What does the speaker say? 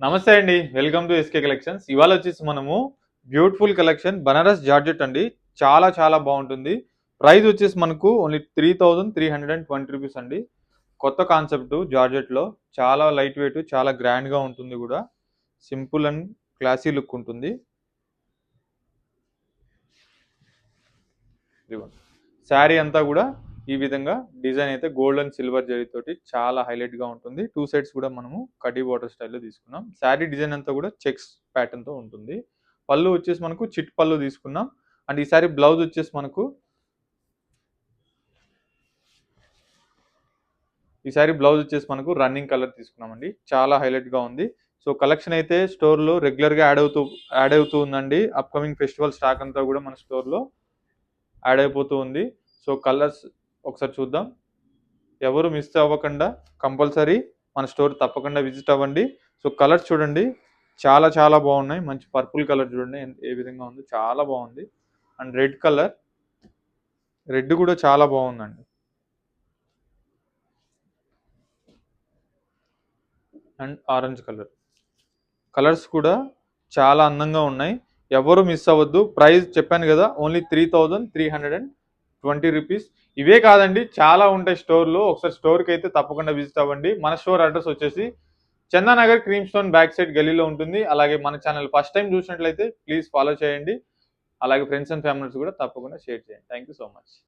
నమస్తే అండి. Welcome to SK collections. ఇవాళ వచ్చేసి మనము బ్యూటిఫుల్ కలెక్షన్ బనారస్ జార్జెట్ అండి. చాలా చాలా బాగుంటుంది. ప్రైస్ వచ్చేసి మనకు ఓన్లీ 3320 రూపీస్ అండి. కొత్త కాన్సెప్ట్ జార్జెట్‌లో చాలా లైట్ వెయిట్, చాలా గ్రాండ్‌గా ఉంటుంది కూడా. సింపుల్ అండ్ క్లాసీ లుక్ ఉంటుంది. ఇదిగోండి. శారీ అంతా కూడా ఈ విధంగా డిజైన్ అయితే గోల్డ్ అండ్ సిల్వర్ జరీతోటి చాలా హైలైట్‌గా ఉంటుంది. 2 సైడ్స్ కూడా మనము కడ్డీ బోర్డర్ స్టైల్‌లో తీసుకున్నాం. శారీ డిజైన్ అంతా కూడా చెక్స్ ప్యాటర్న్‌తో ఉంటుంది. పళ్ళు వచ్చేసి మనకు చిట్ పళ్ళు తీసుకున్నాం. అండ్ ఈ సారీ బ్లౌజ్ వచ్చేసి మనకు రన్నింగ్ కలర్ తీసుకున్నామండి. చాలా హైలైట్‌గా ఉంది. సో కలెక్షన్ అయితే స్టోర్‌లో రెగ్యులర్‌గా యాడ్ అవుతూ ఉందండి. అప్‌కమింగ్ ఫెస్టివల్ స్టాక్ అంతా కూడా మన స్టోర్‌లో యాడ్ అయిపోతూ ఉంది. సో కలర్స్ ఒకసారి చూద్దాం. ఎవరు మిస్ అవ్వకుండా కంపల్సరీ మన స్టోర్ తప్పకుండా విజిట్ అవ్వండి. సో కలర్స్ చూడండి, చాలా చాలా బాగున్నాయి. మంచి పర్పుల్ కలర్ చూడండి ఏ విధంగా ఉందో, చాలా బాగుంది. అండ్ రెడ్ కలర్, రెడ్ కూడా చాలా బాగుందండి. అండ్ ఆరెంజ్ కలర్, కలర్స్ కూడా చాలా అందంగా ఉన్నాయి. ఎవరు మిస్ అవ్వద్దు. ప్రైస్ చెప్పాను కదా, ఓన్లీ 3320 రూపీస్. ఇవే కాదండి, చాలా ఉంటాయి స్టోర్లో. ఒకసారి స్టోర్కి అయితే తప్పకుండా విజిట్ అవ్వండి. మన స్టోర్ అడ్రస్ వచ్చేసి Chandanagar Cream Stone back side గలీలో ఉంటుంది. అలాగే మన ఛానల్ ఫస్ట్ టైం చూసినట్లయితే ప్లీజ్ ఫాలో చేయండి. అలాగే ఫ్రెండ్స్ అండ్ ఫ్యామిలీస్ కూడా తప్పకుండా షేర్ చేయండి. Thank you so much.